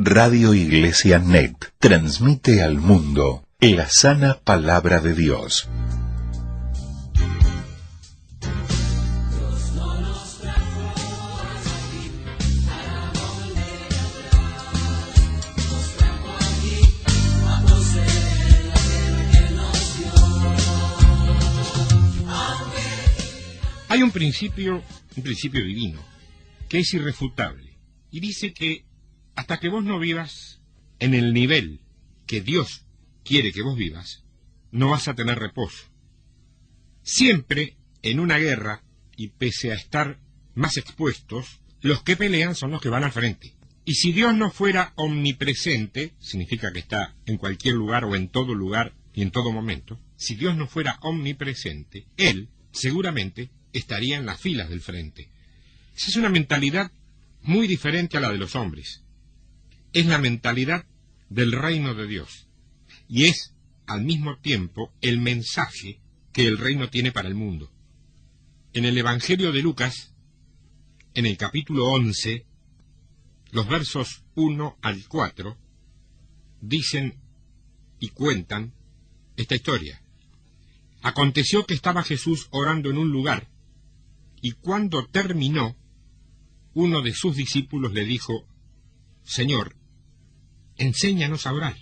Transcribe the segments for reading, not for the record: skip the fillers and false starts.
Radio Iglesia Net transmite al mundo la sana palabra de Dios. Hay un principio divino, que es irrefutable, y dice que hasta que vos no vivas en el nivel que Dios quiere que vos vivas, no vas a tener reposo. Siempre en una guerra, y pese a estar más expuestos, los que pelean son los que van al frente. Y si Dios no fuera omnipresente, significa que está en cualquier lugar o en todo lugar y en todo momento, si Dios no fuera omnipresente, Él seguramente estaría en las filas del frente. Esa es una mentalidad muy diferente a la de los hombres. Es la mentalidad del reino de Dios. Y es, al mismo tiempo, el mensaje que el reino tiene para el mundo. En el Evangelio de Lucas, en el capítulo 11, los versos 1 al 4, dicen y cuentan esta historia. Aconteció que estaba Jesús orando en un lugar, y cuando terminó, uno de sus discípulos le dijo: Señor, enséñanos a orar,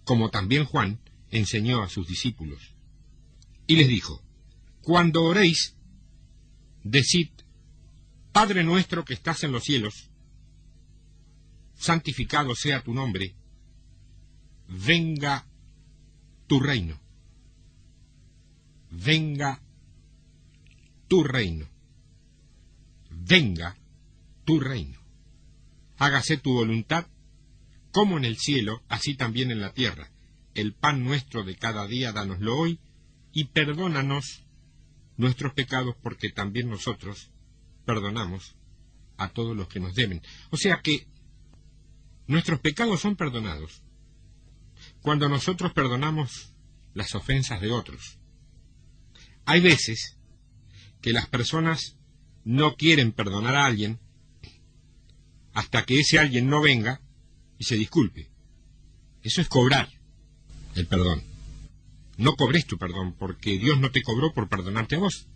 como también Juan enseñó a sus discípulos. Y les dijo: Cuando oréis, decid: Padre nuestro que estás en los cielos, santificado sea tu nombre, venga tu reino. Venga tu reino. Venga tu reino. Hágase tu voluntad, como en el cielo, así también en la tierra. El pan nuestro de cada día, dánoslo hoy, y perdónanos nuestros pecados, porque también nosotros perdonamos a todos los que nos deben. O sea que nuestros pecados son perdonados cuando nosotros perdonamos las ofensas de otros. Hay veces que las personas no quieren perdonar a alguien hasta que ese alguien no venga y se disculpe. Eso es cobrar el perdón. No cobres tu perdón, porque Dios no te cobró por perdonarte a vos.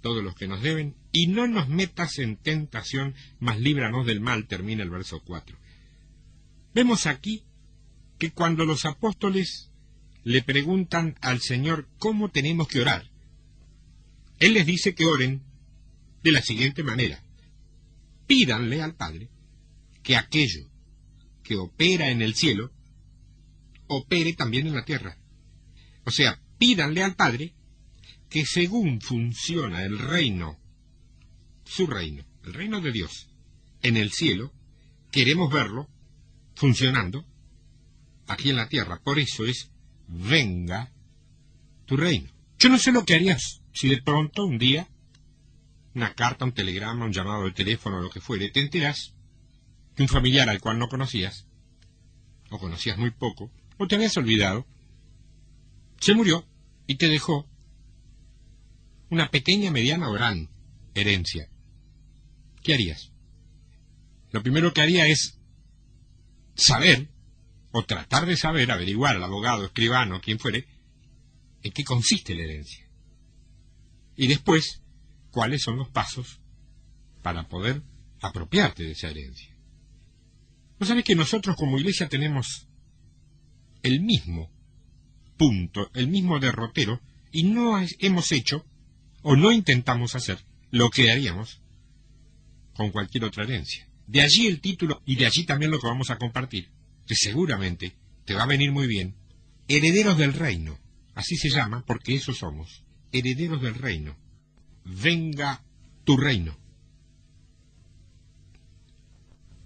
Todos los que nos deben, y no nos metas en tentación, mas líbranos del mal, termina el verso 4. Vemos aquí que cuando los apóstoles le preguntan al Señor cómo tenemos que orar, Él les dice que oren de la siguiente manera: pídanle al Padre que aquello que opera en el cielo, opere también en la tierra. O sea, pídanle al Padre que según funciona el reino, su reino, el reino de Dios, en el cielo, queremos verlo funcionando aquí en la tierra. Por eso es: venga tu reino. Yo no sé lo que harías si de pronto un día, una carta, un telegrama, un llamado de teléfono, lo que fuere, te enteras que un familiar al cual no conocías, o conocías muy poco, o te habías olvidado, se murió y te dejó una pequeña, mediana o gran herencia. ¿Qué harías? Lo primero que haría es saber, o tratar de saber, averiguar al abogado, escribano, quien fuere, en qué consiste la herencia. Y después, cuáles son los pasos para poder apropiarte de esa herencia. ¿No sabes que nosotros como iglesia tenemos el mismo punto, el mismo derrotero, y no hemos hecho, o no intentamos hacer, lo que haríamos con cualquier otra herencia? De allí el título, y de allí también lo que vamos a compartir, que seguramente te va a venir muy bien: herederos del reino. Así se llama porque eso somos, herederos del reino. Venga tu reino.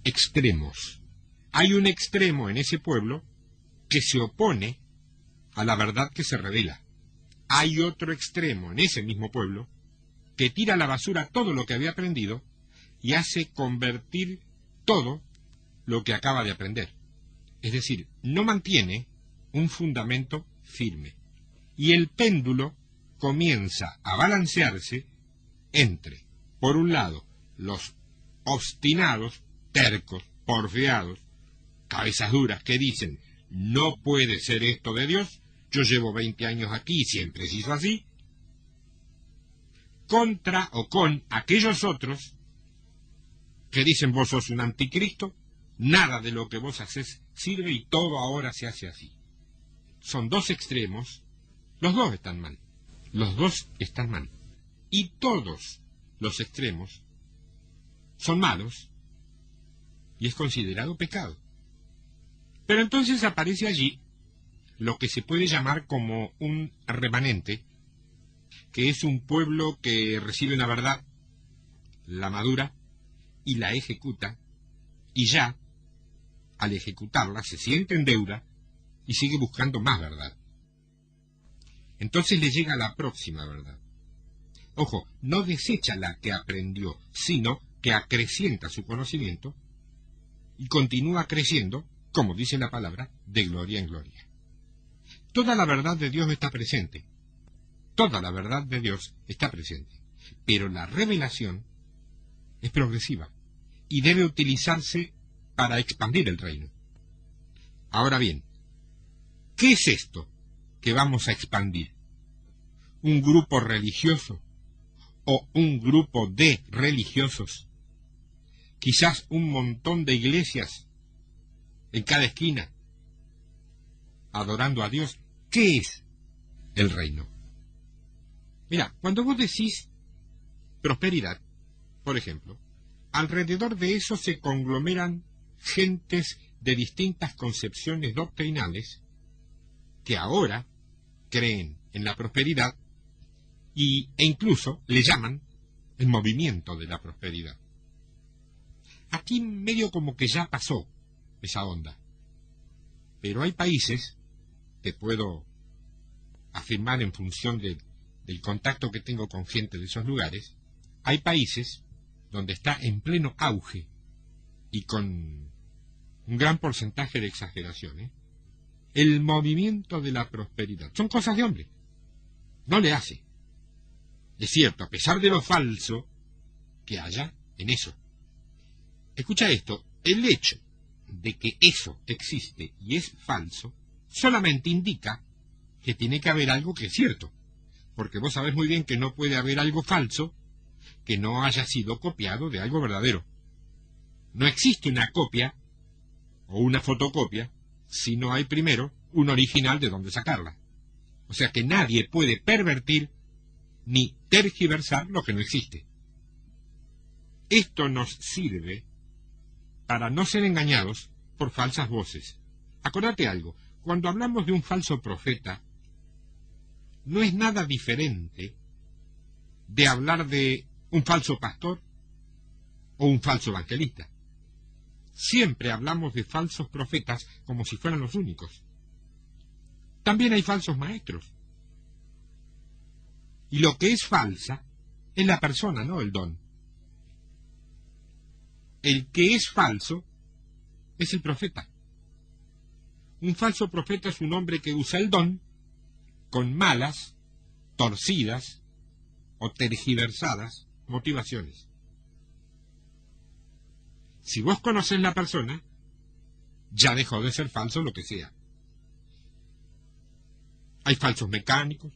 Extremos. Hay un extremo en ese pueblo que se opone a la verdad que se revela. Hay otro extremo en ese mismo pueblo que tira a la basura todo lo que había aprendido y hace convertir todo lo que acaba de aprender. Es decir, no mantiene un fundamento firme. Y el péndulo comienza a balancearse entre, por un lado, los obstinados, tercos, porfiados, cabezas duras, que dicen, no puede ser esto de Dios, yo llevo 20 años aquí y siempre se hizo así, contra o con aquellos otros que dicen vos sos un anticristo, nada de lo que vos haces sirve y todo ahora se hace así. Son dos extremos, los dos están mal, los dos están mal. Y todos los extremos son malos y es considerado pecado. Pero entonces aparece allí lo que se puede llamar como un remanente, que es un pueblo que recibe una verdad, la madura y la ejecuta, y ya, al ejecutarla, se siente en deuda y sigue buscando más verdad. Entonces le llega la próxima verdad. Ojo, no desecha la que aprendió, sino que acrecienta su conocimiento y continúa creciendo, como dice la palabra, de gloria en gloria. Toda la verdad de Dios está presente. Toda la verdad de Dios está presente. Pero la revelación es progresiva y debe utilizarse para expandir el reino. Ahora bien, ¿qué es esto que vamos a expandir? ¿Un grupo religioso? ¿O un grupo de religiosos? ¿Quizás un montón de iglesias en cada esquina adorando a Dios? ¿Qué es el reino? Mira, cuando vos decís prosperidad, por ejemplo, alrededor de eso se conglomeran gentes de distintas concepciones doctrinales que ahora creen en la prosperidad e incluso le llaman el movimiento de la prosperidad. Aquí medio como que ya pasó esa onda. Pero hay países, te puedo afirmar en función del contacto que tengo con gente de esos lugares, hay países donde está en pleno auge y con un gran porcentaje de exageración, el movimiento de la prosperidad. Son cosas de hombre. No le hace. Es cierto, a pesar de lo falso que haya en eso. Escucha esto, el hecho de que eso existe y es falso, solamente indica que tiene que haber algo que es cierto. Porque vos sabés muy bien que no puede haber algo falso que no haya sido copiado de algo verdadero. No existe una copia o una fotocopia si no hay primero un original de donde sacarla. O sea que nadie puede pervertir ni tergiversar lo que no existe. Esto nos sirve para no ser engañados por falsas voces. Acordate algo, cuando hablamos de un falso profeta, no es nada diferente de hablar de un falso pastor o un falso evangelista. Siempre hablamos de falsos profetas como si fueran los únicos. También hay falsos maestros. Y lo que es falsa es la persona, no el don. El que es falso es el profeta. Un falso profeta es un hombre que usa el don con malas, torcidas o tergiversadas motivaciones. Si vos conocés la persona, ya dejó de ser falso lo que sea. Hay falsos mecánicos,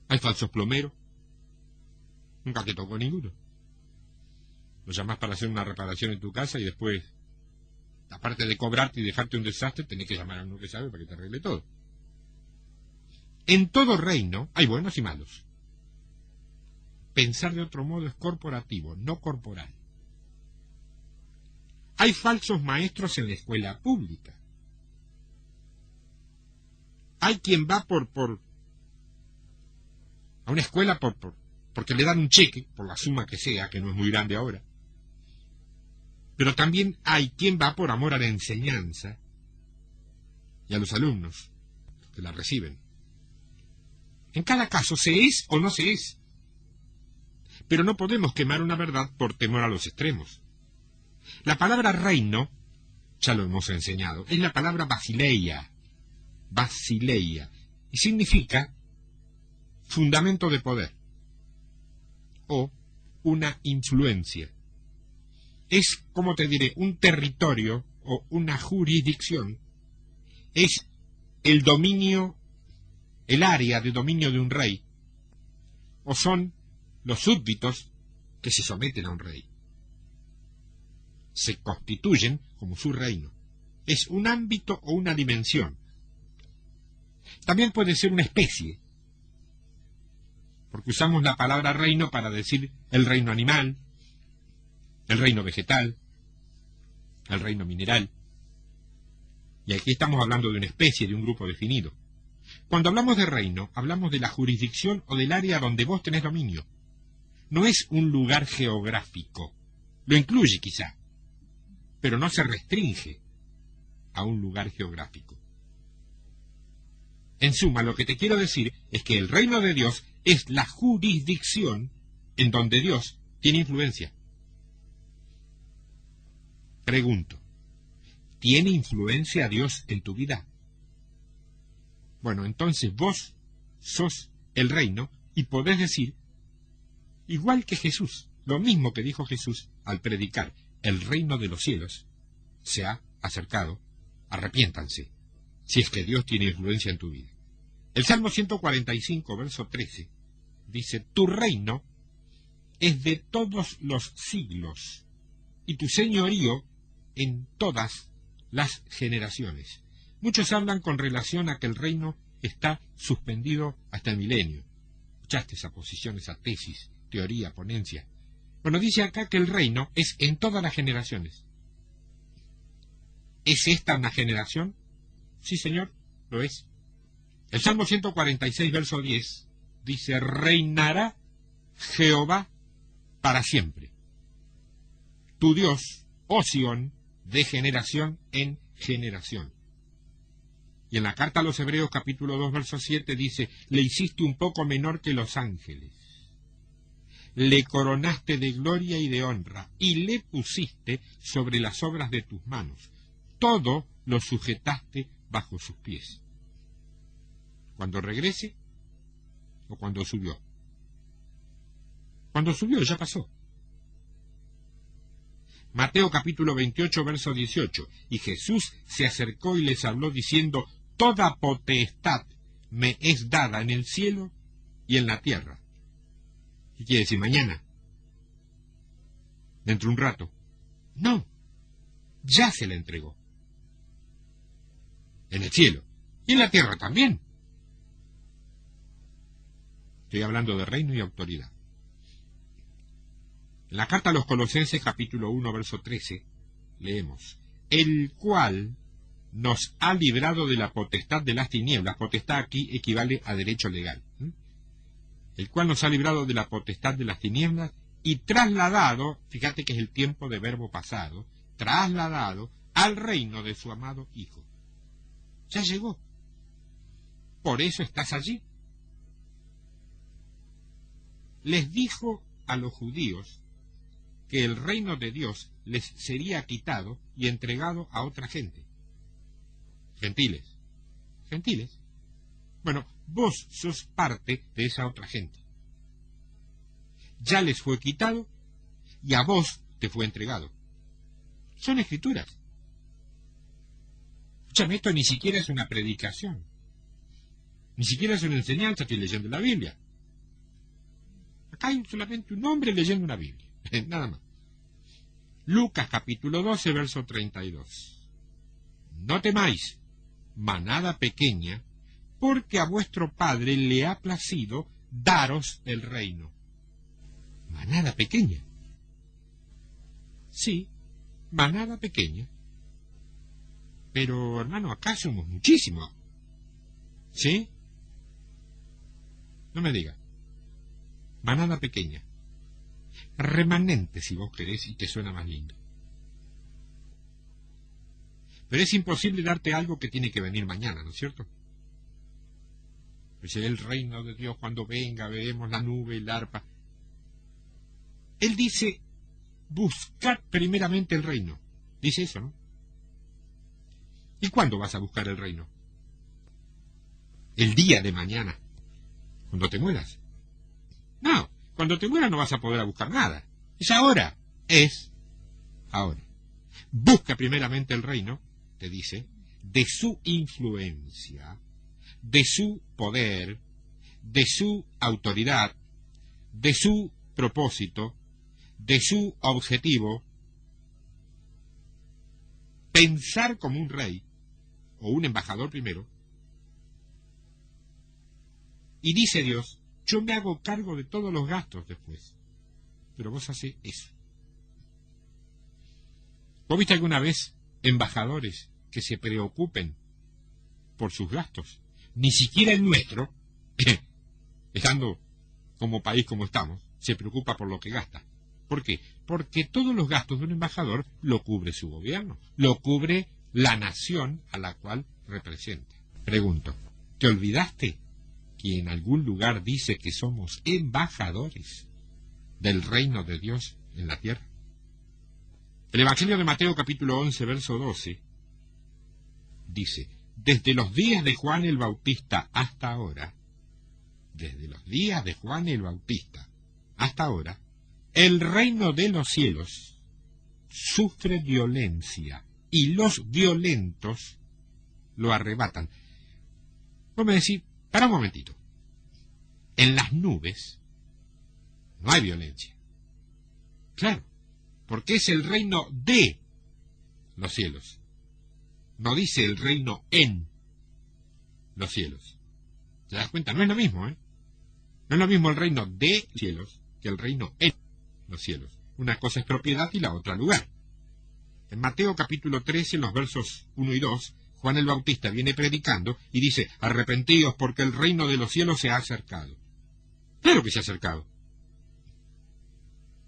hay falsos plomeros. Nunca te tocó ninguno. Lo llamás para hacer una reparación en tu casa y después, aparte de cobrarte y dejarte un desastre, tenés que llamar a uno que sabe para que te arregle todo. En todo reino hay buenos y malos. Pensar de otro modo es corporativo, no corporal. Hay falsos maestros en la escuela pública. Hay quien va a una escuela porque le dan un cheque, por la suma que sea, que no es muy grande ahora. Pero también hay quien va por amor a la enseñanza y a los alumnos que la reciben. En cada caso se es o no se es. Pero no podemos quemar una verdad por temor a los extremos. La palabra reino, ya lo hemos enseñado, es la palabra basileia, y significa fundamento de poder o una influencia. es, como te diré, un territorio o una jurisdicción, es el dominio, el área de dominio de un rey, o son los súbditos que se someten a un rey. Se constituyen como su reino. Es un ámbito o una dimensión. También puede ser una especie, porque usamos la palabra reino para decir el reino animal, el reino vegetal, el reino mineral. Y aquí estamos hablando de una especie, de un grupo definido. Cuando hablamos de reino, hablamos de la jurisdicción o del área donde vos tenés dominio. No es un lugar geográfico. Lo incluye quizá, pero no se restringe a un lugar geográfico. En suma, lo que te quiero decir es que el reino de Dios es la jurisdicción en donde Dios tiene influencia. Pregunto, ¿tiene influencia Dios en tu vida? Bueno, entonces vos sos el reino y podés decir, igual que Jesús, lo mismo que dijo Jesús al predicar, el reino de los cielos se ha acercado, arrepiéntanse, si es que Dios tiene influencia en tu vida. El Salmo 145, verso 13, dice, tu reino es de todos los siglos, y tu señorío en todas las generaciones. Muchos hablan con relación a que el reino está suspendido hasta el milenio. Escuchaste esa posición, esa tesis, teoría, ponencia. Bueno, dice acá que el reino es en todas las generaciones. ¿Es esta una generación? Sí, Señor, lo es. El Salmo 146, verso 10, dice, reinará Jehová para siempre. Tu Dios, oh Sión, de generación en generación. Y en la carta a los Hebreos, capítulo 2, verso 7, dice, le hiciste un poco menor que los ángeles. Le coronaste de gloria y de honra, y le pusiste sobre las obras de tus manos. Todo lo sujetaste bajo sus pies. Cuando regrese, o cuando subió. Cuando subió ya pasó. Mateo capítulo 28, verso 18. Y Jesús se acercó y les habló diciendo, toda potestad me es dada en el cielo y en la tierra. ¿Qué quiere decir? Mañana. Dentro de un rato. No. Ya se le entregó. En el cielo. Y en la tierra también. Estoy hablando de reino y autoridad. En la carta a los Colosenses, capítulo 1, verso 13, leemos, el cual nos ha librado de la potestad de las tinieblas. Potestad aquí equivale a derecho legal. El cual nos ha librado de la potestad de las tinieblas y trasladado, fíjate que es el tiempo de verbo pasado, trasladado al reino de su amado Hijo. Ya llegó. Por eso estás allí. Les dijo a los judíos que el reino de Dios les sería quitado y entregado a otra gente. Gentiles. Gentiles. Bueno, vos sos parte de esa otra gente. Ya les fue quitado y a vos te fue entregado. Son escrituras. Escúchame, esto ni siquiera es una predicación. Ni siquiera es una enseñanza, estoy leyendo la Biblia. Acá hay solamente un hombre leyendo una Biblia. Nada más. Lucas capítulo 12, verso 32. No temáis, manada pequeña, porque a vuestro Padre le ha placido daros el reino. ¿Manada pequeña? Sí, manada pequeña. Pero, hermano, acá somos muchísimos. ¿Sí? No me diga. Manada pequeña. Remanente, si vos querés, y te suena más lindo. Pero es imposible darte algo que tiene que venir mañana, ¿no es cierto? Pues el reino de Dios, cuando venga, veremos la nube, el arpa. Él dice, buscad primeramente el reino. Dice eso, ¿no? ¿Y cuándo vas a buscar el reino? El día de mañana, cuando te mueras. No, cuando te mueras no vas a poder buscar nada. Es ahora. Es Ahora, busca primeramente el reino, te dice, de su influencia, de su poder, de su autoridad, de su propósito, de su objetivo. Pensar como un rey, o un embajador primero, y dice Dios, yo me hago cargo de todos los gastos después, pero vos haces eso. ¿Vos viste alguna vez embajadores que se preocupen por sus gastos? Ni siquiera el nuestro, estando como país como estamos, se preocupa por lo que gasta. ¿Por qué? Porque todos los gastos de un embajador lo cubre su gobierno, lo cubre la nación a la cual representa. Pregunto, ¿te olvidaste que en algún lugar dice que somos embajadores del reino de Dios en la tierra? El Evangelio de Mateo capítulo 11, verso 12, dice, desde los días de Juan el Bautista hasta ahora, desde los días de Juan el Bautista hasta ahora, el reino de los cielos sufre violencia y los violentos lo arrebatan. Vos me decís, para un momentito, en las nubes no hay violencia. Claro, porque es el reino de los cielos. No dice el reino en los cielos. ¿Te das cuenta? No es lo mismo, ¿eh? No es lo mismo el reino de cielos que el reino en los cielos. Una cosa es propiedad y la otra lugar. En Mateo capítulo 13, en los versos 1 y 2, Juan el Bautista viene predicando y dice, arrepentíos porque el reino de los cielos se ha acercado. Claro que se ha acercado.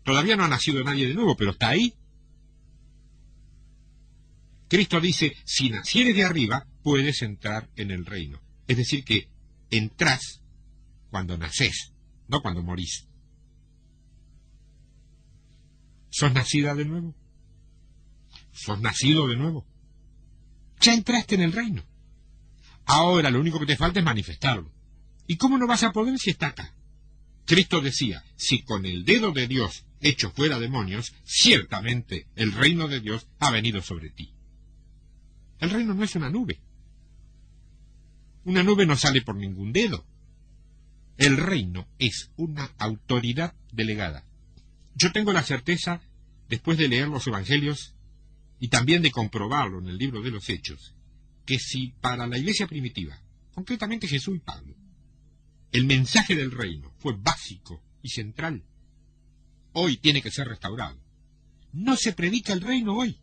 Todavía no ha nacido nadie de nuevo, pero está ahí. Cristo dice, si nacieres de arriba, puedes entrar en el reino. Es decir, que entrás cuando nacés, no cuando morís. ¿Sos nacida de nuevo? ¿Sos nacido de nuevo? Ya entraste en el reino. Ahora lo único que te falta es manifestarlo. ¿Y cómo no vas a poder si está acá? Cristo decía, si con el dedo de Dios hecho fuera demonios, ciertamente el reino de Dios ha venido sobre ti. El reino no es una nube. Una nube no sale por ningún dedo. El reino es una autoridad delegada. Yo tengo la certeza, después de leer los evangelios y también de comprobarlo en el libro de los Hechos, que si para la iglesia primitiva, concretamente Jesús y Pablo, el mensaje del reino fue básico y central, hoy tiene que ser restaurado. No se predica el reino hoy.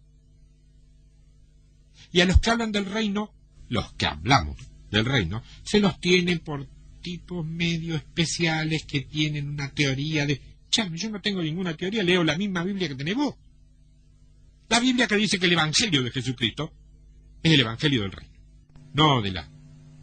Y a los que hablan del reino, los que hablamos del reino, se los tienen por tipos medio especiales que tienen una teoría de... Chame, yo no tengo ninguna teoría, leo la misma Biblia que tenés vos. La Biblia que dice que el Evangelio de Jesucristo es el Evangelio del reino. No de las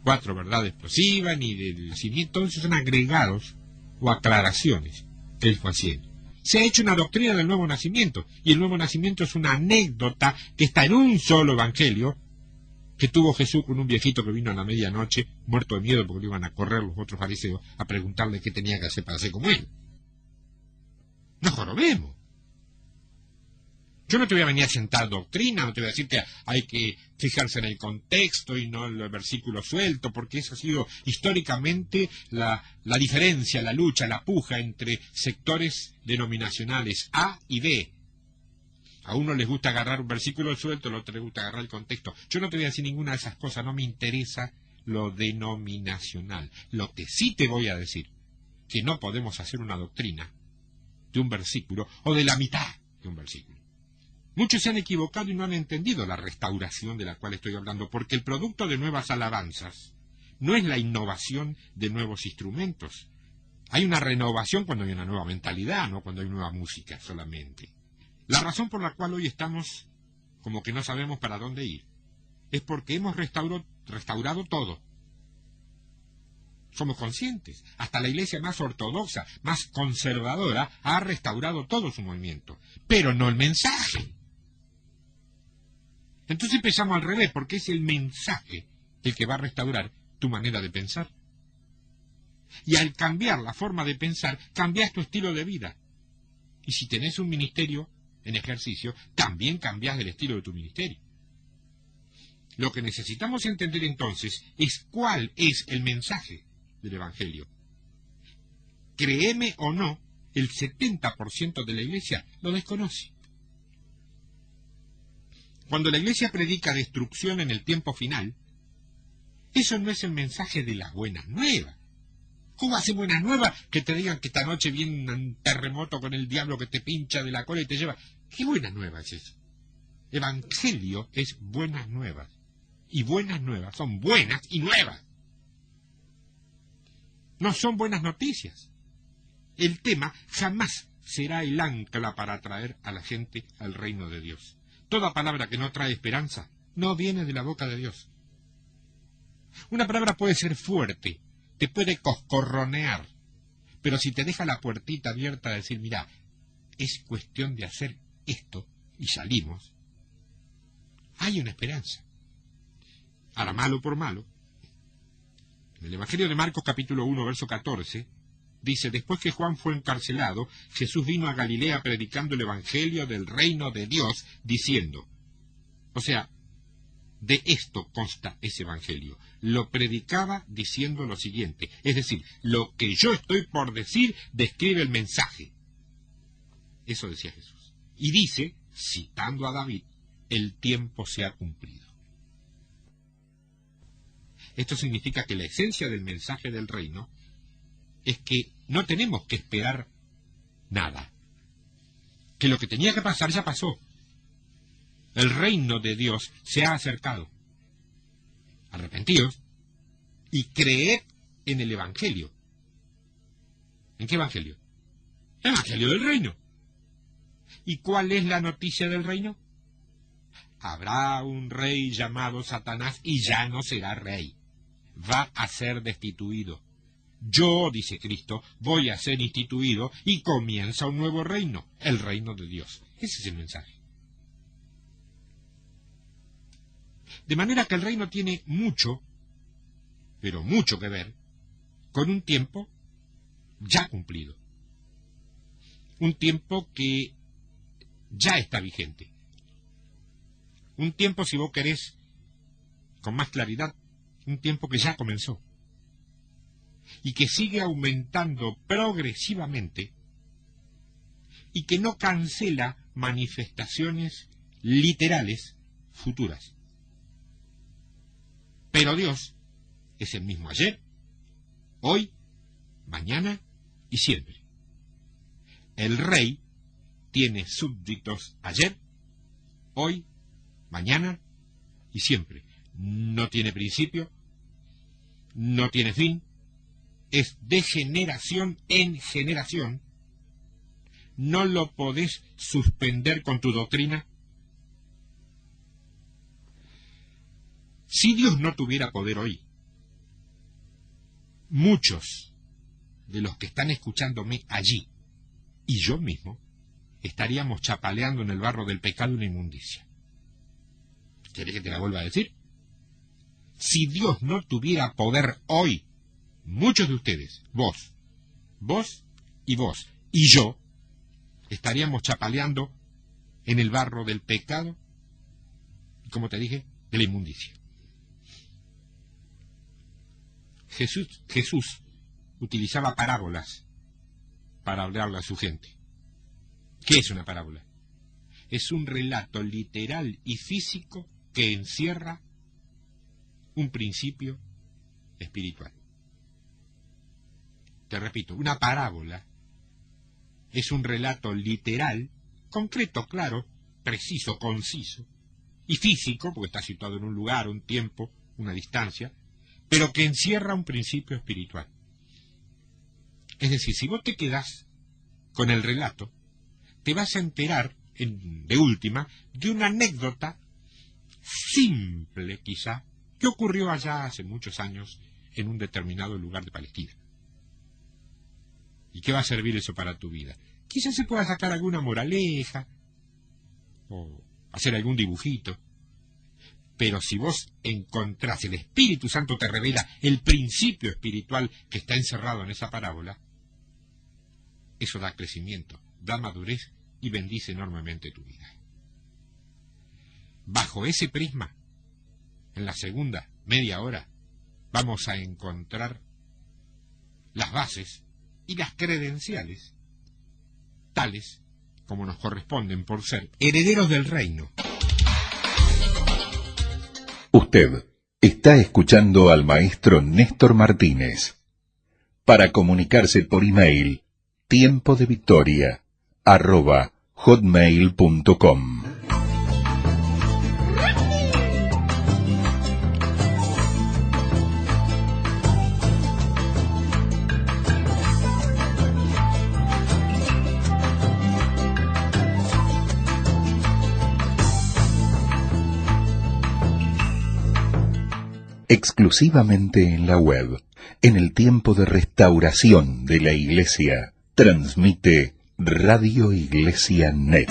4 verdades explosivas, ni del nacimiento, todos esos son agregados o aclaraciones que él fue haciendo. Se ha hecho una doctrina del nuevo nacimiento, y el nuevo nacimiento es una anécdota que está en un solo evangelio que tuvo Jesús con un viejito que vino a la medianoche, muerto de miedo porque lo iban a correr los otros fariseos a preguntarle qué tenía que hacer para ser como él. No jorobemos. Yo no te voy a venir a sentar doctrina, no te voy a decir que hay que fijarse en el contexto y no en el versículo suelto, porque eso ha sido históricamente la diferencia, la lucha, la puja entre sectores denominacionales A y B. A uno les gusta agarrar un versículo suelto, al otro les gusta agarrar el contexto. Yo no te voy a decir ninguna de esas cosas, no me interesa lo denominacional. Lo que sí te voy a decir, que no podemos hacer una doctrina de un versículo o de la mitad de un versículo. Muchos se han equivocado y no han entendido la restauración de la cual estoy hablando, porque el producto de nuevas alabanzas no es la innovación de nuevos instrumentos. Hay una renovación cuando hay una nueva mentalidad, no cuando hay nueva música solamente. La razón por la cual hoy estamos como que no sabemos para dónde ir es porque hemos restaurado todo. Somos conscientes. Hasta la iglesia más ortodoxa, más conservadora, ha restaurado todo su movimiento, pero no el mensaje. Entonces empezamos al revés, porque es el mensaje el que va a restaurar tu manera de pensar. Y al cambiar la forma de pensar, cambias tu estilo de vida. Y si tenés un ministerio, en ejercicio, también cambias el estilo de tu ministerio. Lo que necesitamos entender entonces es cuál es el mensaje del Evangelio. Créeme o no, el 70% de la iglesia lo desconoce. Cuando la iglesia predica destrucción en el tiempo final, eso no es el mensaje de las buenas nuevas. ¿Cómo hace buenas nuevas que te digan que esta noche viene un terremoto con el diablo que te pincha de la cola y te lleva? ¿Qué buena nueva es eso? Evangelio es buenas nuevas. Y buenas nuevas son buenas y nuevas. No son buenas noticias. El tema jamás será el ancla para atraer a la gente al reino de Dios. Toda palabra que no trae esperanza no viene de la boca de Dios. Una palabra puede ser fuerte, te puede coscorronear, pero si te deja la puertita abierta a decir, mira, es cuestión de hacer esto y salimos, hay una esperanza. Ahora, malo por malo, en el Evangelio de Marcos capítulo 1, verso 14, dice, después que Juan fue encarcelado, Jesús vino a Galilea predicando el Evangelio del reino de Dios, diciendo, o sea, de esto consta ese Evangelio. Lo predicaba diciendo lo siguiente, es decir, lo que yo estoy por decir describe el mensaje. Eso decía Jesús. Y dice, citando a David, el tiempo se ha cumplido. Esto significa que la esencia del mensaje del reino es que no tenemos que esperar nada. Que lo que tenía que pasar ya pasó. El reino de Dios se ha acercado. Arrepentíos y creed en el Evangelio. ¿En qué Evangelio? El Evangelio del reino. ¿Y cuál es la noticia del reino? Habrá un rey llamado Satanás y ya no será rey. Va a ser destituido. Yo, dice Cristo, voy a ser instituido y comienza un nuevo reino, el reino de Dios. Ese es el mensaje. De manera que el reino tiene mucho, pero mucho que ver con un tiempo ya cumplido. Un tiempo que ya está vigente. Un tiempo, si vos querés, con más claridad, un tiempo que ya comenzó. Y que sigue aumentando progresivamente y que no cancela manifestaciones literales futuras. Pero Dios es el mismo ayer, hoy, mañana y siempre. El rey tiene súbditos ayer, hoy, mañana y siempre. No tiene principio, no tiene fin, es de generación en generación. No lo podés suspender con tu doctrina. Si Dios no tuviera poder hoy, muchos de los que están escuchándome allí y yo mismo estaríamos chapaleando en el barro del pecado una inmundicia. ¿Querés que te la vuelva a decir? Si Dios no tuviera poder hoy, muchos de ustedes, vos y yo, estaríamos chapaleando en el barro del pecado y, como te dije, de la inmundicia. Jesús utilizaba parábolas para hablarle a su gente. ¿Qué es una parábola? Es un relato literal y físico que encierra un principio espiritual. Te repito, una parábola es un relato literal, concreto, claro, preciso, conciso, y físico, porque está situado en un lugar, un tiempo, una distancia, pero que encierra un principio espiritual. Es decir, si vos te quedás con el relato, te vas a enterar, de última, de una anécdota simple, quizá, que ocurrió allá hace muchos años en un determinado lugar de Palestina. ¿Y qué va a servir eso para tu vida? Quizás se pueda sacar alguna moraleja o hacer algún dibujito. Pero si vos encontrás, el Espíritu Santo te revela el principio espiritual que está encerrado en esa parábola, eso da crecimiento, da madurez y bendice enormemente tu vida. Bajo ese prisma, en la segunda media hora, vamos a encontrar las bases y las credenciales, tales como nos corresponden por ser herederos del reino. Usted está escuchando al maestro Néstor Martínez. Para comunicarse por email, tiempodevictoria@hotmail.com. Exclusivamente en la web, en el tiempo de restauración de la Iglesia, transmite Radio Iglesia Net.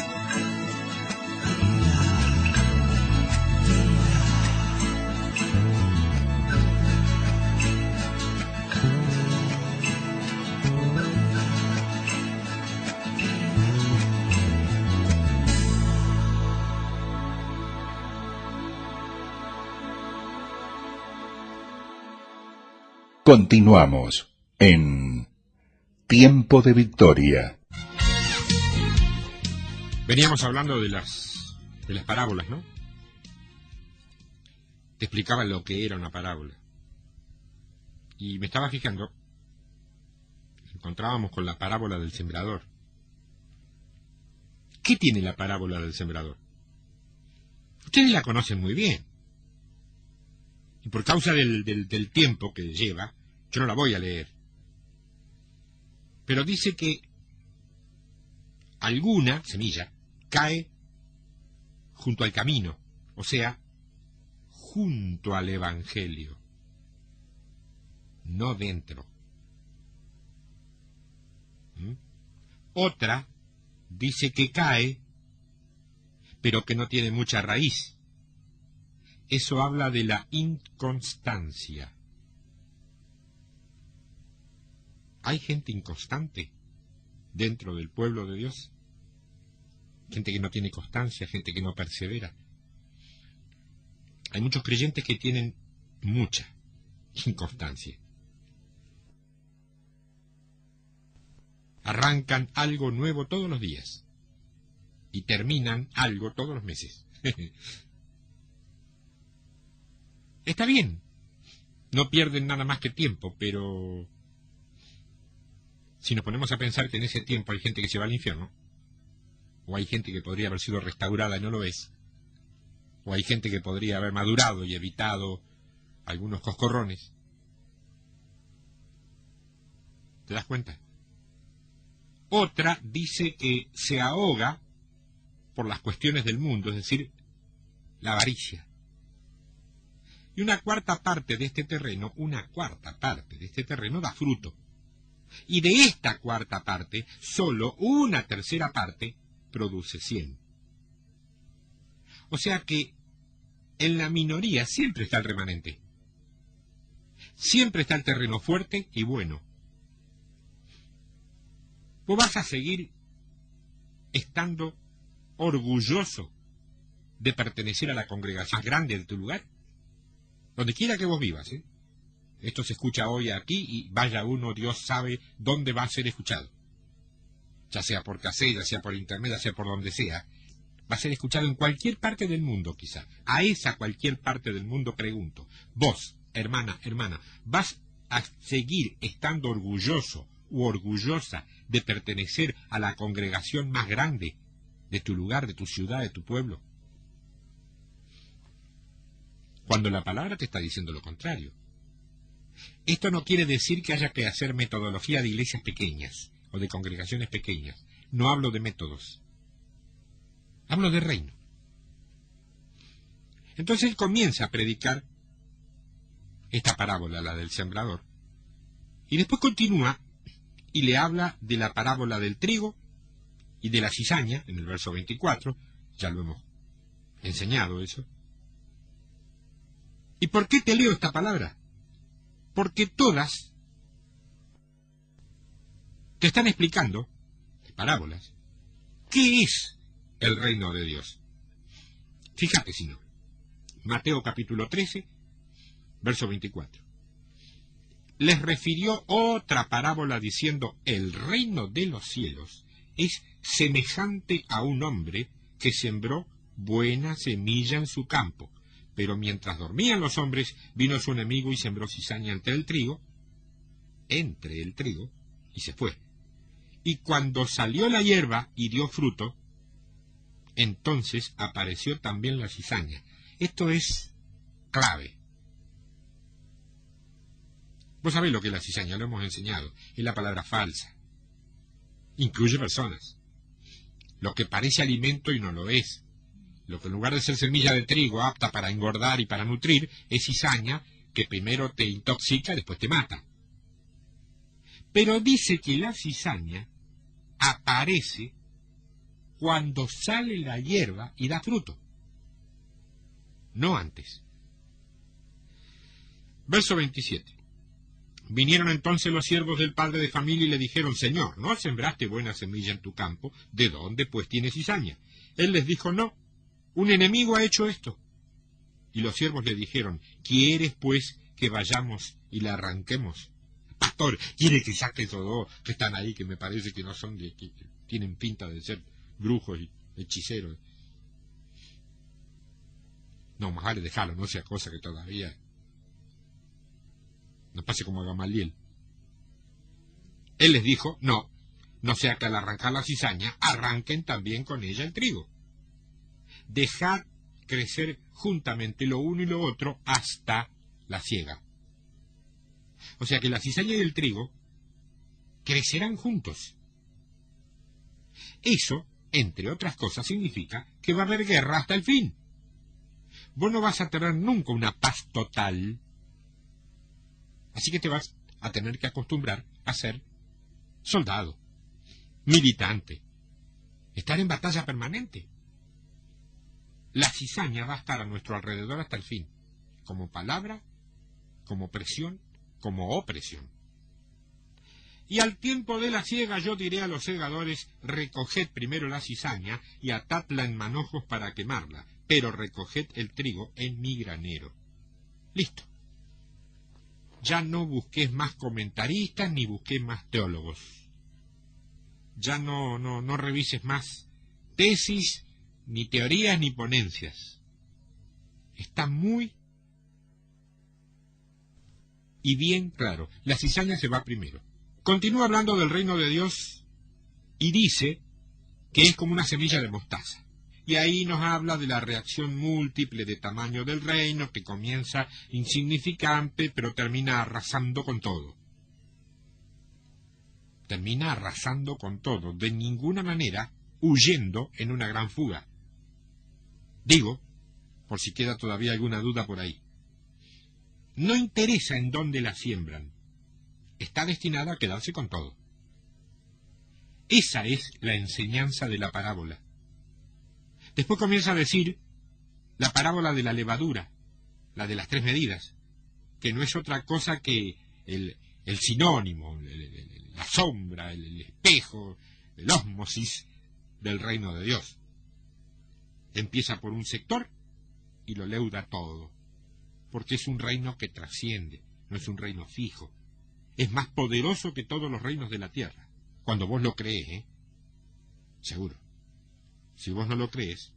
Continuamos en Tiempo de Victoria. Veníamos hablando de las parábolas, ¿no? Te explicaba lo que era una parábola. Y me estaba fijando, encontrábamos con la parábola del sembrador. ¿Qué tiene la parábola del sembrador? Ustedes la conocen muy bien. Y por causa del tiempo que lleva, yo no la voy a leer. Pero dice que alguna semilla cae junto al camino, o sea, junto al Evangelio, no dentro. Otra dice que cae, pero que no tiene mucha raíz. Eso habla de la inconstancia. ¿Hay gente inconstante dentro del pueblo de Dios? Gente que no tiene constancia, gente que no persevera. Hay muchos creyentes que tienen mucha inconstancia. Arrancan algo nuevo todos los días y terminan algo todos los meses. Está bien, no pierden nada más que tiempo, pero si nos ponemos a pensar que en ese tiempo hay gente que se va al infierno, o hay gente que podría haber sido restaurada y no lo es, o hay gente que podría haber madurado y evitado algunos coscorrones, ¿te das cuenta? Otra dice que se ahoga por las cuestiones del mundo, es decir, la avaricia. Y una cuarta parte de este terreno da fruto. Y de esta cuarta parte, solo una tercera parte produce 100. O sea que en la minoría siempre está el remanente. Siempre está el terreno fuerte y bueno. Vos vas a seguir estando orgulloso de pertenecer a la congregación más grande de tu lugar. Donde quiera que vos vivas, ¿eh? Esto se escucha hoy aquí y vaya uno, Dios sabe dónde va a ser escuchado. Ya sea por cassette, ya sea por internet, ya sea por donde sea. Va a ser escuchado en cualquier parte del mundo, quizá. A esa cualquier parte del mundo pregunto. Vos, hermana, ¿vas a seguir estando orgulloso u orgullosa de pertenecer a la congregación más grande de tu lugar, de tu ciudad, de tu pueblo? Cuando la palabra te está diciendo lo contrario. Esto no quiere decir que haya que hacer metodología de iglesias pequeñas o de congregaciones pequeñas. No hablo de métodos. Hablo de reino. Entonces él comienza a predicar esta parábola, la del sembrador, y después continúa y le habla de la parábola del trigo y de la cizaña, en el verso 24, ya lo hemos enseñado eso. ¿Y por qué te leo esta palabra? Porque todas te están explicando, parábolas, ¿Qué es el reino de Dios? Fíjate si no. Mateo capítulo 13, verso 24. Les refirió otra parábola diciendo: el reino de los cielos es semejante a un hombre que sembró buena semilla en su campo, pero mientras dormían los hombres, vino su enemigo y sembró cizaña entre el trigo, y se fue. Y cuando salió la hierba y dio fruto, entonces apareció también la cizaña. Esto es clave. Vos sabés lo que es la cizaña, lo hemos enseñado. Es la palabra falsa. Incluye personas. Lo que parece alimento y no lo es. Lo que en lugar de ser semilla de trigo apta para engordar y para nutrir, es cizaña que primero te intoxica y después te mata. Pero dice que la cizaña aparece cuando sale la hierba y da fruto. No antes. Verso 27. Vinieron entonces los siervos del padre de familia y le dijeron: Señor, ¿no sembraste buena semilla en tu campo? ¿De dónde pues tienes cizaña? Él les dijo: no, un enemigo ha hecho esto. Y los siervos le dijeron: ¿quieres pues que vayamos y la arranquemos? Pastor, ¿quiere que saque todo que están ahí, que me parece que no son que tienen pinta de ser brujos y hechiceros? No, más vale dejarlo, no sea cosa que todavía no pase como a Gamaliel. Él les dijo: no, no sea que al arrancar la cizaña arranquen también con ella el trigo. Dejad crecer juntamente lo uno y lo otro hasta la siega. O sea que la cizaña y el trigo crecerán juntos. Eso, entre otras cosas, significa que va a haber guerra hasta el fin. Vos no vas a tener nunca una paz total. Así que te vas a tener que acostumbrar a ser soldado, militante, estar en batalla permanente. La cizaña va a estar a nuestro alrededor hasta el fin, como palabra, como presión, como opresión. Y al tiempo de la siega yo diré a los segadores: recoged primero la cizaña y atadla en manojos para quemarla, pero recoged el trigo en mi granero. Listo. Ya no busques más comentaristas ni busques más teólogos. Ya no revises más tesis, ni teorías, ni ponencias. Está muy y bien claro. La cizaña se va primero. Continúa hablando del reino de Dios y dice que es como una semilla de mostaza. Y ahí nos habla de la reacción múltiple de tamaño del reino, que comienza insignificante, pero termina arrasando con todo. Termina arrasando con todo, de ninguna manera huyendo en una gran fuga. Digo, por si queda todavía alguna duda por ahí. No interesa en dónde la siembran. Está destinada a quedarse con todo. Esa es la enseñanza de la parábola. Después comienza a decir la parábola de la levadura, la de las 3 medidas, que no es otra cosa que el sinónimo, la sombra, el espejo, el ósmosis del reino de Dios. Empieza por un sector y lo leuda todo, porque es un reino que trasciende, no es un reino fijo. Es más poderoso que todos los reinos de la tierra. Cuando vos lo crees, ¿eh? Seguro. Si vos no lo crees,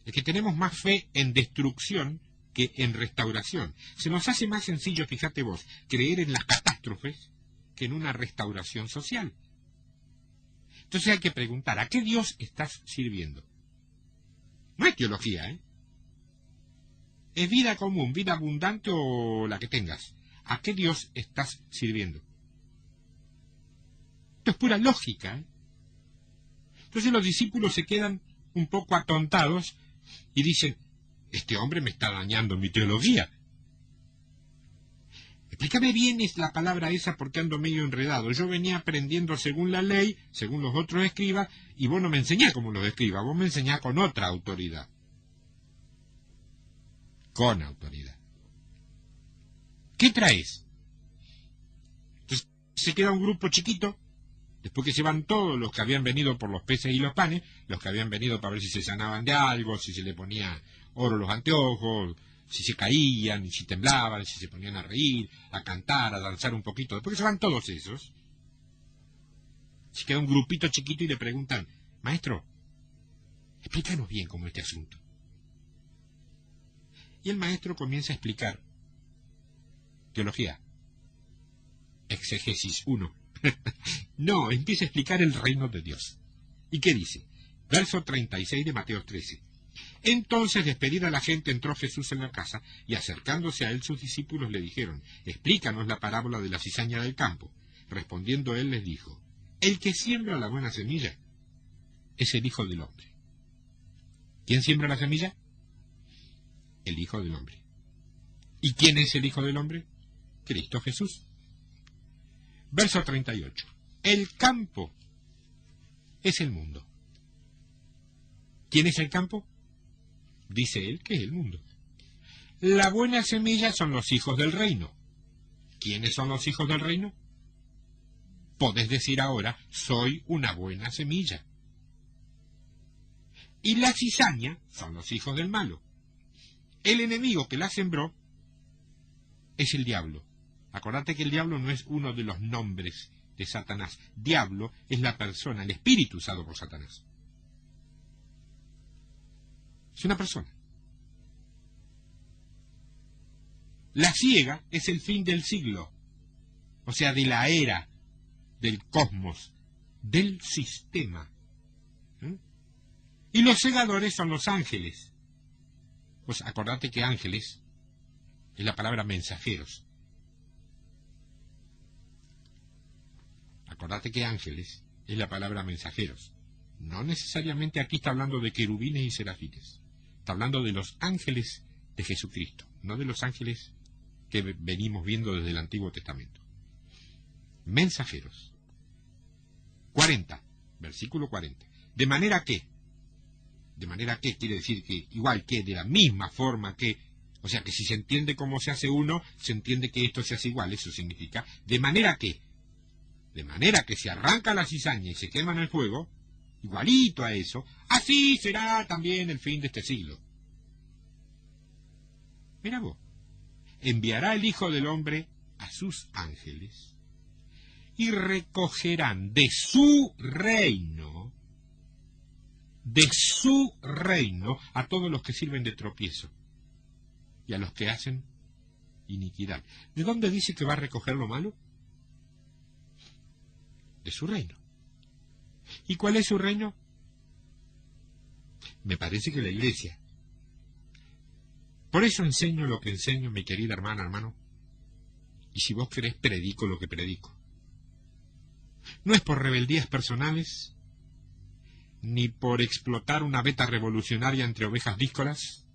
es que tenemos más fe en destrucción que en restauración. Se nos hace más sencillo, fíjate vos, creer en las catástrofes que en una restauración social. Entonces hay que preguntar: ¿a qué Dios estás sirviendo? No es teología, ¿eh? Es vida común, vida abundante o la que tengas. ¿A qué Dios estás sirviendo? Esto es pura lógica, ¿eh? Entonces los discípulos se quedan un poco atontados y dicen: este hombre me está dañando mi teología. Explícame bien la palabra esa, porque ando medio enredado. Yo venía aprendiendo según la ley, según los otros escribas, y vos no me enseñás como los escribas, vos me enseñás con otra autoridad. Con autoridad. ¿Qué traes? Entonces se queda un grupo chiquito Después que se van todos los que habían venido por los peces y los panes, los que habían venido para ver si se sanaban de algo, si se le ponía oro los anteojos, si se caían, si temblaban, si se ponían a reír, a cantar, a danzar un poquito. Después que se van todos esos, se queda un grupito chiquito y le preguntan, maestro, explícanos bien cómo es este asunto. Y el maestro comienza a explicar teología, exégesis 1. No, empieza a explicar el reino de Dios. ¿Y qué dice? Verso 36 de Mateo 13. Entonces, despedida la gente, entró Jesús en la casa, y acercándose a él sus discípulos le dijeron, explícanos la parábola de la cizaña del campo. Respondiendo él les dijo, el que siembra la buena semilla es el Hijo del Hombre. ¿Quién siembra la semilla? El Hijo del Hombre. ¿Y quién es el Hijo del Hombre? Cristo Jesús. Verso 38. El campo es el mundo. ¿Quién es el campo? Dice él que es el mundo. La buena semilla son los hijos del reino. ¿Quiénes son los hijos del reino? Podés decir ahora, soy una buena semilla. Y la cizaña son los hijos del malo. El enemigo que la sembró es el diablo. Acordate que el diablo no es uno de los nombres de Satanás. Diablo es la persona, el espíritu usado por Satanás. Es una persona. La ciega es el fin del siglo, o sea, de la era, del cosmos, del sistema. Y los segadores son los ángeles. Pues acordate que ángeles es la palabra mensajeros. Acordate que ángeles es la palabra mensajeros. No necesariamente aquí está hablando de querubines y serafines. Está hablando de los ángeles de Jesucristo, no de los ángeles que venimos viendo desde el Antiguo Testamento. Mensajeros. 40, versículo 40. De manera que quiere decir que, igual que, de la misma forma que, o sea que si se entiende cómo se hace uno, se entiende que esto se hace igual. Eso significa, de manera que se arranca la cizaña y se quema en el fuego, igualito a eso, así será también el fin de este siglo. Mira vos, enviará el Hijo del Hombre a sus ángeles y recogerán de su reino a todos los que sirven de tropiezo y a los que hacen iniquidad. ¿De dónde dice que va a recoger lo malo? De su reino. ¿Y cuál es su reino? Me parece que la iglesia. Por eso enseño lo que enseño, mi querida hermana, hermano. Y si vos querés, predico lo que predico. No es por rebeldías personales, ni por explotar una beta revolucionaria entre ovejas díscolas.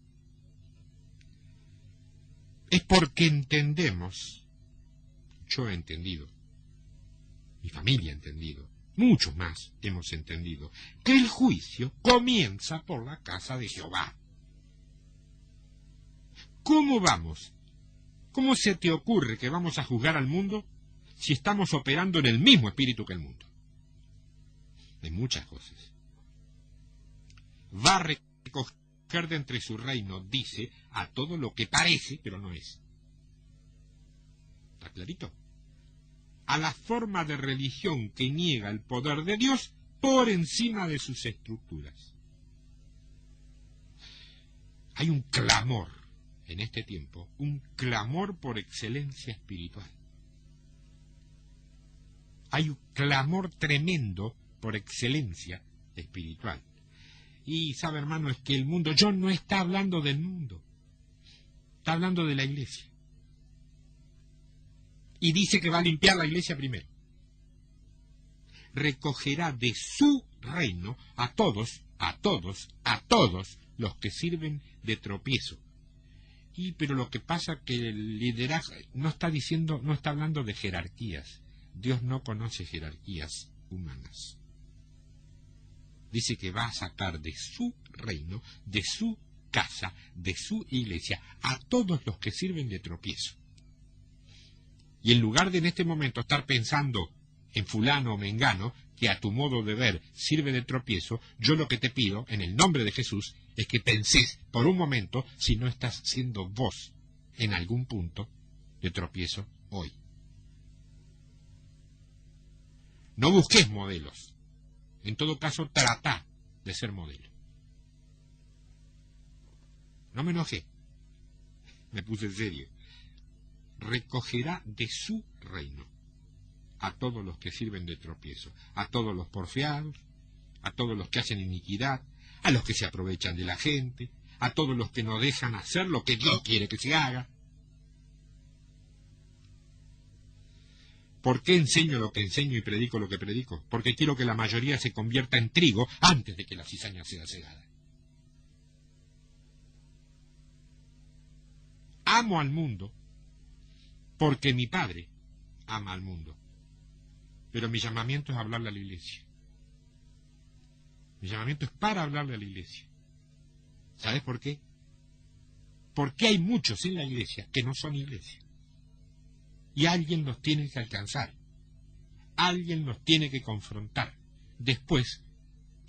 Es porque entendemos, yo he entendido, mi familia ha entendido, muchos más hemos entendido, que el juicio comienza por la casa de Jehová. ¿Cómo vamos? ¿Cómo se te ocurre que vamos a juzgar al mundo si estamos operando en el mismo espíritu que el mundo? De muchas cosas. Va a recoger de entre su reino, dice, a todo lo que parece, pero no es. ¿Está clarito? A la forma de religión que niega el poder de Dios por encima de sus estructuras. Hay un clamor en este tiempo, un clamor por excelencia espiritual. Hay un clamor tremendo por excelencia espiritual. Y sabe, hermano, es que el mundo, John no está hablando del mundo, está hablando de la iglesia. Y dice que va a limpiar la iglesia primero. Recogerá de su reino a todos los que sirven de tropiezo. Pero lo que pasa que el liderazgo no está hablando de jerarquías. Dios no conoce jerarquías humanas. Dice que va a sacar de su reino, de su casa, de su iglesia, a todos los que sirven de tropiezo. Y en lugar de en este momento estar pensando en fulano o mengano, que a tu modo de ver sirve de tropiezo, yo lo que te pido, en el nombre de Jesús, es que penses por un momento si no estás siendo vos en algún punto de tropiezo hoy. No busques modelos. En todo caso, trata de ser modelo. No me enojé. Me puse serio. Recogerá de su reino a todos los que sirven de tropiezo, a todos los porfiados, a todos los que hacen iniquidad, a los que se aprovechan de la gente, a todos los que no dejan hacer lo que Dios quiere que se haga. ¿Por qué enseño lo que enseño y predico lo que predico? Porque quiero que la mayoría se convierta en trigo antes de que la cizaña sea cegada. Amo al mundo porque mi Padre ama al mundo. Pero mi llamamiento es hablarle a la iglesia. Mi llamamiento es para hablarle a la iglesia. ¿Sabes por qué? Porque hay muchos en la iglesia que no son iglesia. Y alguien los tiene que alcanzar. Alguien los tiene que confrontar. Después,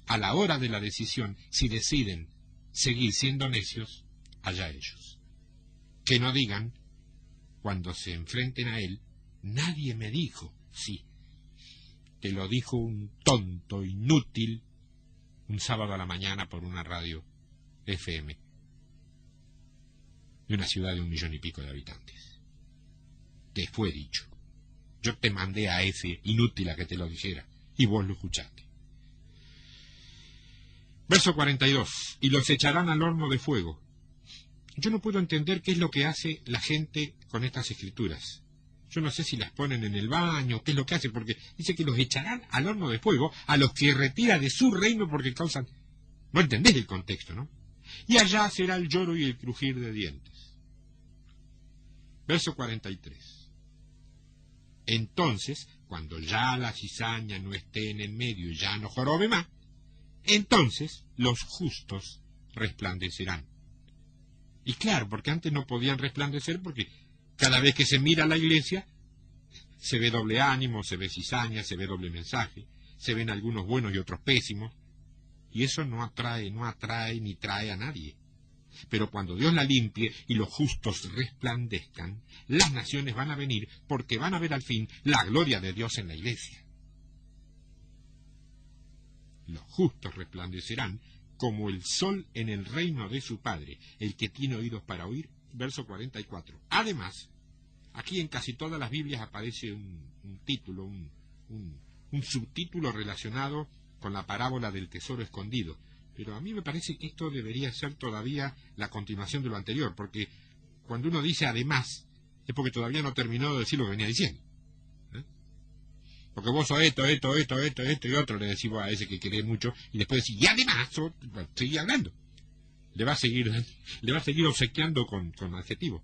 a la hora de la decisión, si deciden seguir siendo necios, allá ellos. Que no digan, cuando se enfrenten a él, nadie me dijo, sí. Te lo dijo un tonto inútil un sábado a la mañana por una radio FM de una ciudad de 1,5 millones de habitantes. Te fue dicho. Yo te mandé a ese inútil a que te lo dijera y vos lo escuchaste. Verso 42. Y los echarán al horno de fuego. Yo no puedo entender qué es lo que hace la gente con estas escrituras. Yo no sé si las ponen en el baño, qué es lo que hace, porque dice que los echarán al horno de fuego a los que retira de su reino porque causan... No entendés el contexto, ¿no? Y allá será el lloro y el crujir de dientes. Verso 43. Entonces, cuando ya la cizaña no esté en el medio y ya no jorobe más, entonces los justos resplandecerán. Y claro, porque antes no podían resplandecer porque cada vez que se mira a la iglesia, se ve doble ánimo, se ve cizaña, se ve doble mensaje, se ven algunos buenos y otros pésimos, y eso no atrae ni trae a nadie. Pero cuando Dios la limpie y los justos resplandezcan, las naciones van a venir porque van a ver al fin la gloria de Dios en la iglesia. Los justos resplandecerán como el sol en el reino de su Padre. El que tiene oídos para oír, verso 44. Además, aquí en casi todas las Biblias aparece un título, un subtítulo relacionado con la parábola del tesoro escondido. Pero a mí me parece que esto debería ser todavía la continuación de lo anterior, porque cuando uno dice además, es porque todavía no terminó de decir lo que venía diciendo. Porque vos sos esto y otro, le decís a ese que querés mucho, y después decís, y además, seguí hablando. Le va a seguir obsequiando con adjetivos.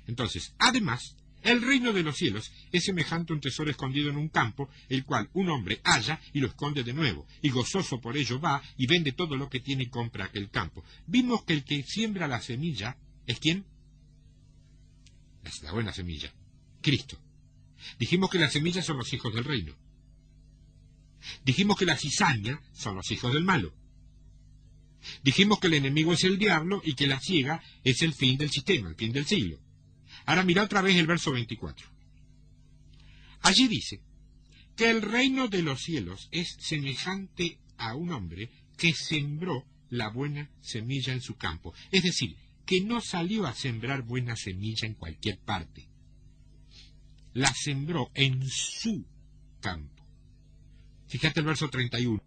Entonces, además, el reino de los cielos es semejante a un tesoro escondido en un campo, el cual un hombre halla y lo esconde de nuevo, y gozoso por ello va y vende todo lo que tiene y compra aquel campo. Vimos que el que siembra la semilla, ¿es quién? Es la buena semilla, Cristo. Dijimos que las semillas son los hijos del reino. Dijimos que la cizaña son los hijos del malo. Dijimos que el enemigo es el diablo y que la ciega es el fin del sistema, el fin del siglo. Ahora mira otra vez el verso 24. Allí dice que el reino de los cielos es semejante a un hombre que sembró la buena semilla en su campo. Es decir, que no salió a sembrar buena semilla en cualquier parte. La sembró en su campo. Fíjate el verso 31.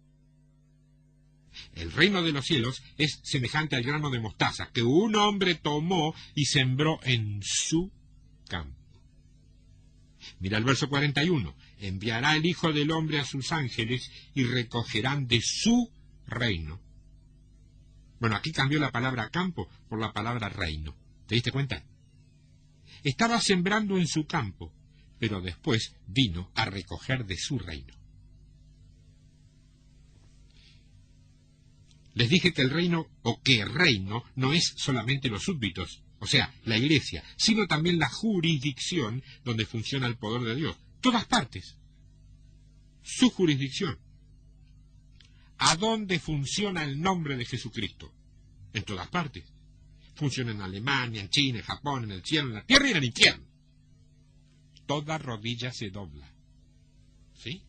El reino de los cielos es semejante al grano de mostaza que un hombre tomó y sembró en su campo. Mira el verso 41. Enviará el Hijo del Hombre a sus ángeles y recogerán de su reino. Bueno, aquí cambió la palabra campo por la palabra reino. ¿Te diste cuenta? Estaba sembrando en su campo, pero después vino a recoger de su reino. Les dije que el reino, o que reino, no es solamente los súbditos, o sea, la iglesia, sino también la jurisdicción donde funciona el poder de Dios. Todas partes. su jurisdicción. ¿A dónde funciona el nombre de Jesucristo? En todas partes. Funciona en Alemania, en China, en Japón, en el cielo, en la tierra y en el infierno. Toda rodilla se dobla. ¿Sí?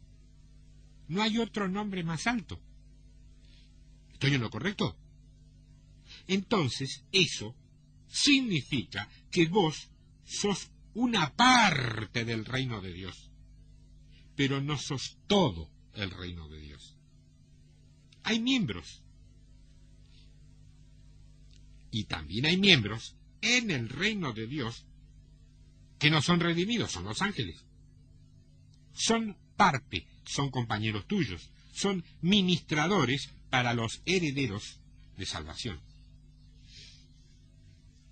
No hay otro nombre más alto. ¿Estoy en lo correcto? Entonces, eso significa que vos sos una parte del reino de Dios, pero no sos todo el reino de Dios. Hay miembros. Y también hay miembros en el reino de Dios que no son redimidos, son los ángeles. Son parte, son compañeros tuyos, son ministradores para los herederos de salvación.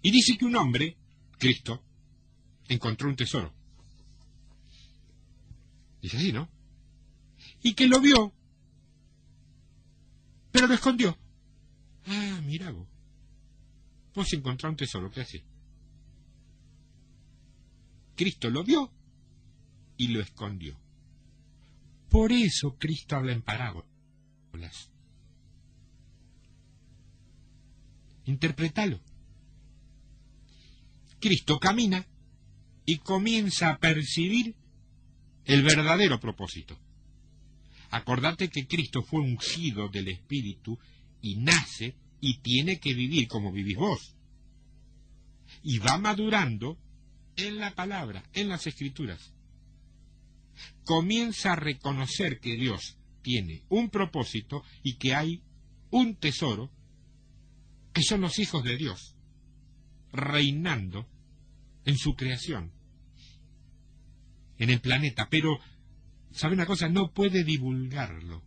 Y dice que un hombre, Cristo, encontró un tesoro. Dice así, ¿no? Y que lo vio, pero lo escondió. Ah, mira vos. Vos encontró un tesoro, ¿qué hace? Cristo lo vio y lo escondió. Por eso Cristo habla en parábolas. Interprétalo. Cristo camina y comienza a percibir el verdadero propósito. Acordate que Cristo fue ungido del Espíritu y nace y tiene que vivir como vivís vos. Y va madurando en la palabra, en las Escrituras. Comienza a reconocer que Dios tiene un propósito y que hay un tesoro, que son los hijos de Dios, reinando en su creación, en el planeta. Pero, ¿sabe una cosa? No puede divulgarlo.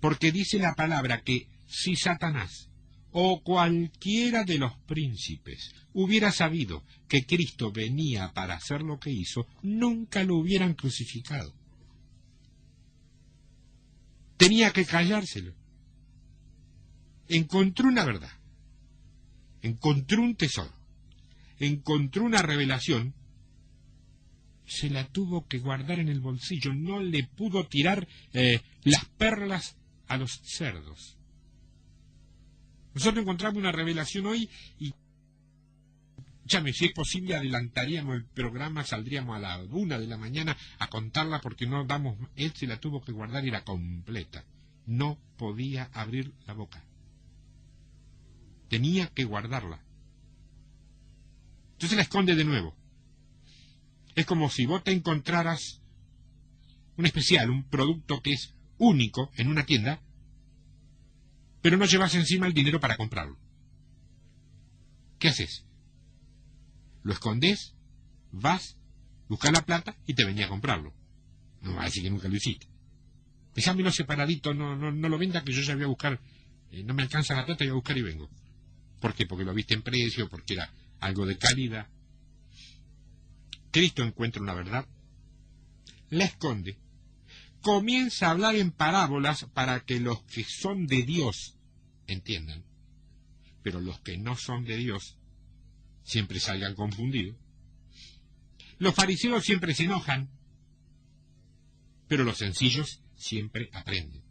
Porque dice la palabra que si Satanás o cualquiera de los príncipes hubiera sabido que Cristo venía para hacer lo que hizo, nunca lo hubieran crucificado. Tenía que callárselo. Encontró una verdad, encontró un tesoro, encontró una revelación, se la tuvo que guardar en el bolsillo, no le pudo tirar las perlas a los cerdos. Nosotros encontramos una revelación hoy y, si es posible, adelantaríamos el programa, saldríamos a la 1 de la mañana a contarla porque no damos. Él se la tuvo que guardar y era completa. No podía abrir la boca. Tenía que guardarla. Entonces la esconde de nuevo. Es como si vos te encontraras un especial, un producto que es único en una tienda, pero no llevas encima el dinero para comprarlo. ¿Qué haces? Lo escondes, vas, buscas la plata y te venía a comprarlo. No va a decir que nunca lo hiciste. Dejámelo separadito, no lo venda, que yo ya voy a buscar, no me alcanza la plata, voy a buscar y vengo. ¿Por qué? Porque lo viste en precio, porque era algo de calidad. Cristo encuentra una verdad, la esconde, comienza a hablar en parábolas para que los que son de Dios entiendan, pero los que no son de Dios siempre salgan confundidos. Los fariseos siempre se enojan, pero los sencillos siempre aprenden.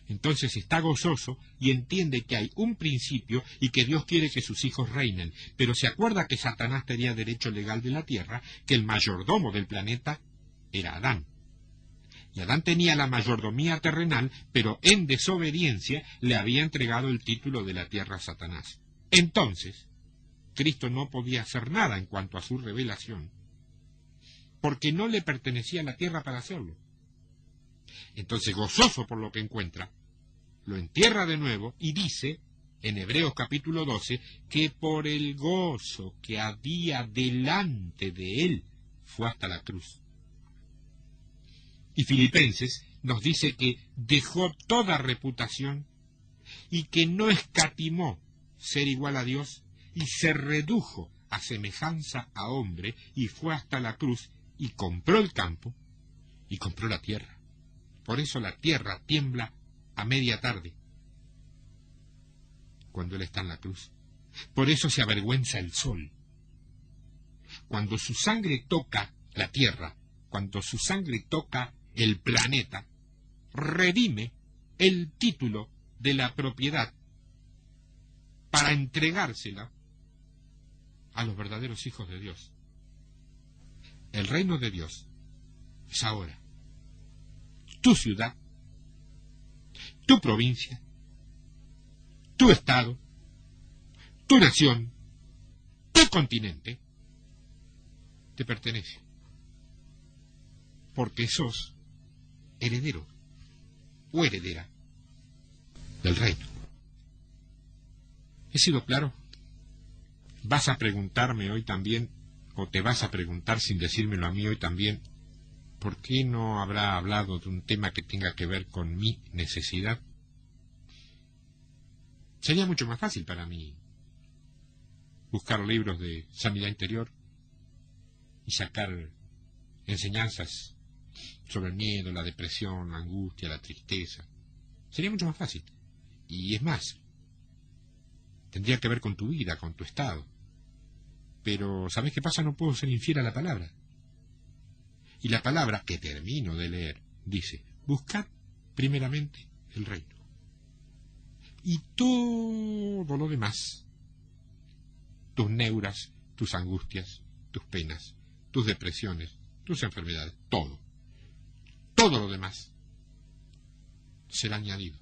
Entonces está gozoso y entiende que hay un principio y que Dios quiere que sus hijos reinen, pero se acuerda que Satanás tenía derecho legal de la tierra, que el mayordomo del planeta era Adán. Y Adán tenía la mayordomía terrenal, pero en desobediencia le había entregado el título de la tierra a Satanás. Entonces, Cristo no podía hacer nada en cuanto a su revelación, porque no le pertenecía a la tierra para hacerlo. Entonces, gozoso por lo que encuentra, lo entierra de nuevo y dice, en Hebreos capítulo 12, que por el gozo que había delante de él, fue hasta la cruz. Y Filipenses nos dice que dejó toda reputación y que no escatimó ser igual a Dios y se redujo a semejanza a hombre y fue hasta la cruz y compró el campo y compró la tierra. Por eso la tierra tiembla a media tarde cuando él está en la cruz. Por eso se avergüenza el sol. Cuando su sangre toca la tierra, cuando su sangre toca el planeta, redime el título de la propiedad para entregársela a los verdaderos hijos de Dios. El reino de Dios es ahora tu ciudad, tu provincia, tu estado, tu nación, tu continente, te pertenece, porque sos heredero o heredera del reino. ¿He sido claro? Vas a preguntarme hoy también, o te vas a preguntar sin decírmelo a mí hoy también, ¿por qué no habrá hablado de un tema que tenga que ver con mi necesidad? Sería mucho más fácil para mí buscar libros de sanidad interior y sacar enseñanzas sobre el miedo, la depresión, la angustia, la tristeza. Sería mucho más fácil. Y es más, tendría que ver con tu vida, con tu estado. Pero, ¿sabes qué pasa? No puedo ser infiel a la palabra. Y la palabra que termino de leer dice, buscad primeramente el reino. Y todo lo demás, tus neuras, tus angustias, tus penas, tus depresiones, tus enfermedades, todo lo demás será añadido.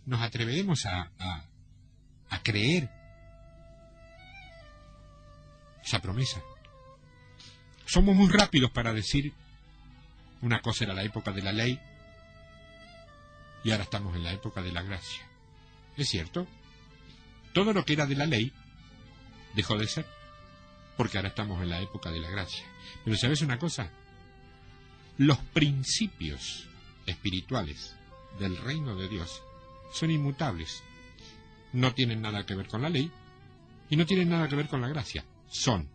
¿Nos atreveremos a creer esa promesa? Somos muy rápidos para decir, una cosa era la época de la ley y ahora estamos en la época de la gracia. ¿Es cierto? Todo lo que era de la ley dejó de ser, porque ahora estamos en la época de la gracia. Pero ¿sabes una cosa? Los principios espirituales del reino de Dios son inmutables. No tienen nada que ver con la ley y no tienen nada que ver con la gracia. Son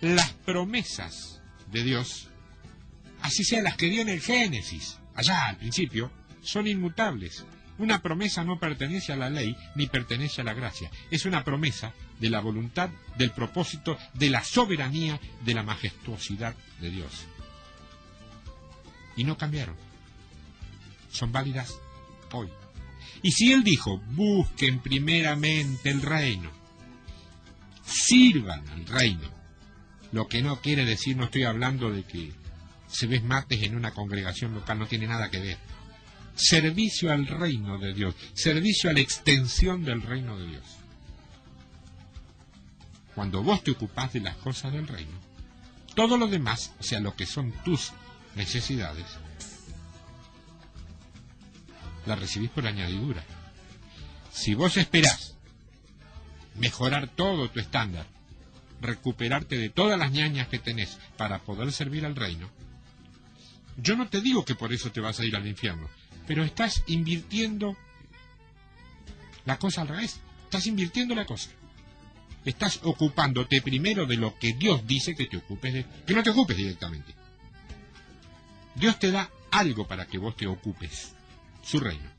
las promesas de Dios, así sean las que dio en el Génesis, allá al principio, son inmutables. Una promesa no pertenece a la ley ni pertenece a la gracia. Es una promesa de la voluntad, del propósito, de la soberanía, de la majestuosidad de Dios. Y no cambiaron. Son válidas hoy. Y si Él dijo, busquen primeramente el reino, sirvan al reino, lo que no quiere decir, no estoy hablando de que se ves mates en una congregación local, no tiene nada que ver. Servicio al reino de Dios, servicio a la extensión del reino de Dios. Cuando vos te ocupás de las cosas del reino, todo lo demás, o sea, lo que son tus necesidades, las recibís por añadidura. Si vos esperás mejorar todo tu estándar, recuperarte de todas las ñañas que tenés para poder servir al reino, yo no te digo que por eso te vas a ir al infierno, pero estás invirtiendo la cosa al revés. Estás invirtiendo la cosa. Estás ocupándote primero de lo que Dios dice que te ocupes de, que no te ocupes directamente. Dios te da algo para que vos te ocupes, su reino.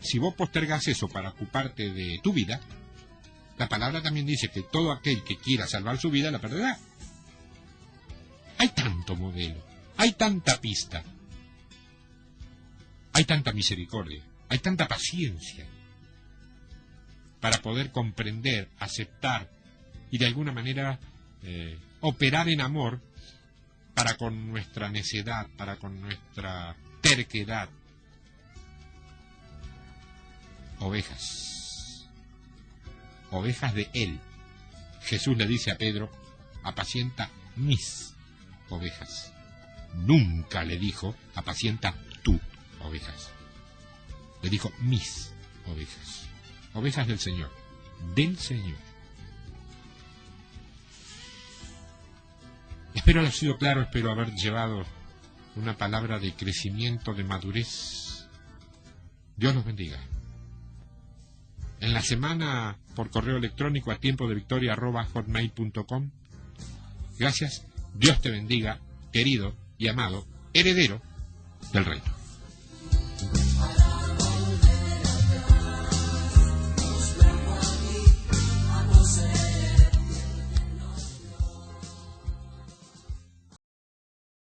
Si vos postergas eso para ocuparte de tu vida, la palabra también dice que todo aquel que quiera salvar su vida la perderá. Hay tanto modelo, hay tanta pista, hay tanta misericordia, hay tanta paciencia para poder comprender, aceptar y de alguna manera operar en amor para con nuestra necedad, para con nuestra terquedad. Ovejas de Él. Jesús le dice a Pedro, apacienta mis ovejas. Nunca le dijo, apacienta tú ovejas. Le dijo, mis ovejas. Ovejas del Señor. Del Señor. Espero haber sido claro, espero haber llevado una palabra de crecimiento, de madurez. Dios los bendiga. En la semana, por correo electrónico a tiempodevictoria@hotmail.com. Gracias. Dios te bendiga, querido y amado heredero del reino.